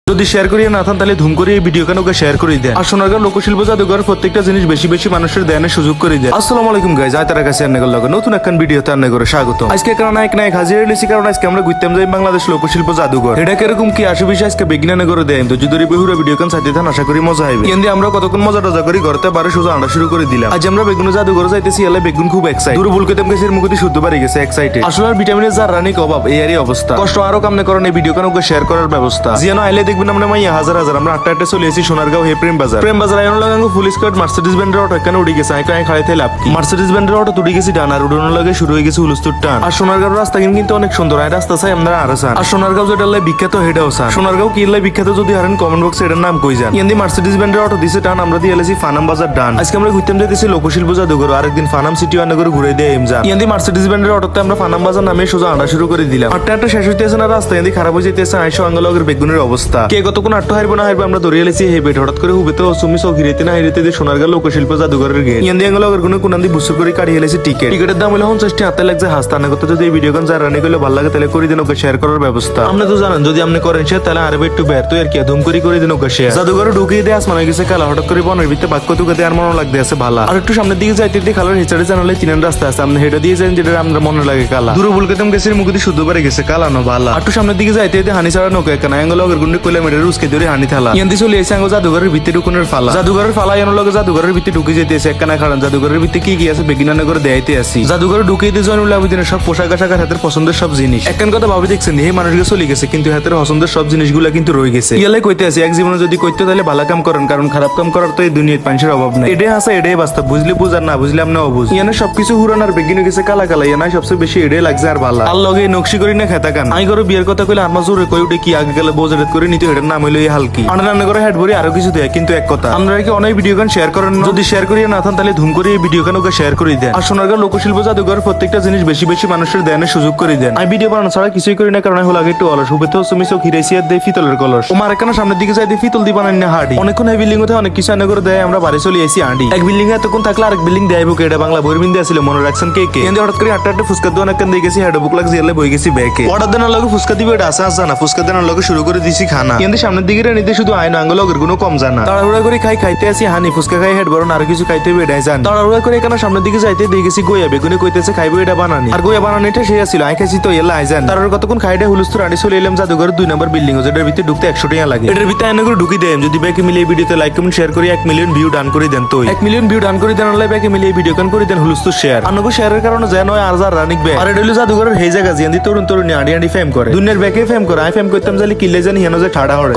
যদি শেয়ার করিয়ে না থান তাহলে ধুম করে এই ভিডিও কেন শেয়ার করে দেন। আর সোনারগাঁও লোকশিল্প জাদুঘর প্রত্যেকটা জিনিস বেশি বেশি মানুষের দেয়ানের সুযোগ করে দেয়। আসসালামু আলাইকুম গাইজ, আজ তার কাছে আন্নাগর লগে নতুন একখান ভিডিওতে আন্নাগরে স্বাগত। আজকে কারণ নায়ক হাজির হয়েছি, কারণ আজকে আমরা ঘুরতাম যাই বাংলাদেশ লোকশিল্প জাদুঘর। এটা কিরকম কি আসে বিষয় আজকে বিজ্ঞানে করে দেয় তো যদি পুরো ভিডিও কান সাথে থান আশা করি মজা হবে। কিন্তু আমরা কতক্ষণ মজা টজা করি ঘরতে বারে সোজা আন্ডা শুরু করে দিলাম। আজ আমরা বেগুন জাদুঘর যাইতেছি, এলে বেগুন খুব এক্সাইট দূর বুলকেতম গেছে মুখে শুদ্ধ পারি গেছে এক্সাইটেড। আসলে আর ভিটামিনের যার রানিক অভাব এই অবস্থা কষ্ট আরো কামনে করেন এই ভিডিও কান শেয়ার করার ব্যবস্থা যেন আইলে দেখবেন আমরা মাইয়া হাজার আমরা আটটা চলে এসেছি সোনারগাঁও হে প্রেম বাজার আইন লাগাঙ্গো ফুল স্কোয়াড মার্সিডিজ ব্যান্ডের অটো এখানে উঠে গেছে আইকা খাইতে লাভ কি মার্সিডিজ ব্যান্ডের অটো তুড়ি গেছি ডান আর উড়ানোর লাগে শুরু হয়ে গেছে হুলস্থুর টান। আর সোনারগাঁও রাস্তা কিন্তু অনেক সুন্দর আর রাস্তা চাই আমরা আর আসান। আর সোনারগাঁও যেটা লাই বিখ্যাত হেটাও সান। সোনারগাঁও কি লাই বিখ্যাত যদি হারেন কমেন্ট বক্সে এটার নাম কই যান। ইয়ান্দি মার্সিডিজ ব্যান্ডের অটো দিছে টান আমরা দিয়ে এলেছি ফানাম বাজার ডান। আজকে আমরা ঘুরতে যেতেছি লোকশিল্প জাদুঘর, আরেকদিন ফানাম সিটি আনা করে ঘুরে দিয়ে এম যান। ইয়ান্দি মার্সিডিজ ব্যান্ডের অটোতে আমরা ফানাম বাজার নামে সোজা আনা শুরু করে দিলাম। আটটা শেষ হইতেছে না রাস্তা ইয়ান্দি খারাপ হয়ে যেতেছে আইসো আঙ্গলগের বেগুনের অবস্থা কে কতক্ষণ আটটা হারবো না হারবে আমরা দৌড়িয়ে এলেছি হে বেট হঠাৎ করে হুবে তো সুমি সব হিরেতে না হিরেতে দিয়ে সোনারগাঁও লোকশিল্প জাদুঘরের গেট ইয়ান্দি আঙ্গলগের কোনান্দি বুসুর করে কাটিয়ে এলেছি টিকেটের দাম হলো 50 হাতে লাগছে হাসতা না করতে। যদি এই ভিডিও গান যারা রানি করলে ভালো লাগে তাহলে করে দিন ওকে শেয়ার করার ব্যবস্থা। আপনি তো জানেন যদি আপনি করেন শেয়ার তাহলে আরবে একটু বের তো আর কি ধুম করে দিন ওকে শেয়ার। জাদুঘরে ঢুকিয়ে দিয়ে আসমান হয়ে গেছে কালা হঠাৎ করে বনের ভিতরে বাক্য তুকে আর মনে লাগতে আছে ভালো। আর একটু সামনের দিকে যাইতে দিয়ে খালার হিচারে জানালে চিনেন রাস্তা আছে আপনি হেঁটে দিয়ে যান যেটা আমরা মনে লাগে কালা দূরে বুলকেতম গেছে মুখ দিয়ে শুদ্ধ পারে গেছে কালা নো ভালো। আর একটু সামনের দিকে যাইতে দিয়ে হানি ছাড়া নৌকা কেন আঙ্গলগের গুন্ডে কিলোমিটার উসকে ধরে হানি থালা ইয়ান্দি চলে এসে আঙ্গ জাদুঘরের ভিতরে ঢুকুনের ফালা জাদুঘরের ফালা এর লগে জাদুঘরের ভিতরে ঢুকে যেতেছে একখানা খাড়ান জাদুঘরের ভিতরে কি আছে বেগিনানে করে দেয়াইতে আসি। জাদুঘরে ঢুকিয়ে দিয়ে জয়নুল আবেদিনের সব পোশাক আশাক হাতের পছন্দের সব জিনিস একখান কথা ভাবে দেখছেন এই মানুষকে চলে গেছে কিন্তু হাতের পছন্দের সব জিনিসগুলা কিন্তু রয়ে গেছে। ইয়ালে কইতে আছে এক জীবনে যদি কইতে তাহলে ভালো কাম করেন, কারণ খারাপ কাম করার তো এই দুনিয়ার মানুষের অভাব নেই। এটাই হাসা এটাই বাস্তব, বুঝলে বুঝার না বুঝলে আপনি অবুঝ। ইয়ানে সবকিছু হুরানার বেগিনে গেছে কালা কালা ইয়ানা সবচেয়ে বেশি এটাই লাগছে আর ভালো। আর লগে নকশি করি না খেতা কান আমি করো বিয়ের কথা কইলে আমার জোরে কই উঠে কি আগে গেলে বোঝারেত করে নিতে এটার নাম হইলো এই হালকি আন্ডার করে হেড ভরি আরো কিছু দেয় কিন্তু এক কথা আপনারা কি অনেক ভিডিও গান শেয়ার করেন যদি শেয়ার করিয়ে না থান তাহলে ধুম করে এই ভিডিও গান ওকে শেয়ার করে দেন। আর সোনারগাঁও লোকশিল্প জাদুঘর প্রত্যেকটা জিনিস বেশি বেশি মানুষের দেয়ানের সুযোগ করে দেন। আমি ভিডিও বানানো ছাড়া কিছুই করি না কারণ হলো আগে একটু অলস হুবে তো তুমি চোখ হিরাইছি আর দেয় ফিতলের কলস ও মার এখানে সামনের দিকে যাই দিয়ে ফিতল দিয়ে বানাই না হাঁড়ি অনেকক্ষণ এই বিল্ডিং হতে অনেক কিছু আনে করে দেয় আমরা বাড়ি চলে আসি আঁটি এক বিল্ডিং এ এতক্ষণ থাকলে আরেক বিল্ডিং দেয় বুকে এটা বাংলা বইরবিন দিয়ে আসলে মনে রাখছেন কে কে হঠাৎ করে আটটা ফুচকা দোকান একখান দিয়ে গেছি হেড বুক লাগছে এলে বই গেছি ব্যাকে অর্ডার দেনার লগে ফুচকা দিবে এটা আসা আসা না ফুচকা দেনার লগে শুরু করে দিছি খানা কিন্তু সামনের দিকে নিতে শুধু আইন আঙ্গলগের কোনো কম জানা তাড়াহুড়া করে খাইতে আসি হানি ফুচকা খাই হেড বরণ আর কিছু খাইতে হবে এটাই জান তাড়াহুড়া করে এখানে সামনের দিকে যাইতে দিয়ে গেছি গোয়া বেগুনে কইতেছে খাইবো এটা বানানি আর গোয়া বানানিটা সেই আসছিল আই খাইছি তো এলা আইজান তার কতক্ষণ খাইটা হুলুস্তুর আড়ি চলে এলাম জাদুঘরের 2 নম্বর বিল্ডিং যেটার ভিতরে ঢুকতে 100 টাকা লাগে এটার ভিতরে আইন করে ঢুকি দেন যদি ব্যাকে মিলিয়ে ভিডিওতে লাইক কমেন্ট শেয়ার করে 1 মিলিয়ন ভিউ ডান করে দেন তো 1 মিলিয়ন ভিউ ডান করে দেন আল্লাহ ব্যাকে মিলিয়ে ভিডিও কান করে দেন হুলুস্তুর শেয়ার আনগো শেয়ারের কারণে যেন আর যার রানিক বে আর এটা হলো জাদুঘরের হেই জায়গা জিয়ান্দি তরুণ তরুণী আড়ি ফেম করে দুনিয়ার ব্যাকে ফেম করে আই ফেম করতাম জালি কিলে জানি হেন যে ঠাড়া হড়ে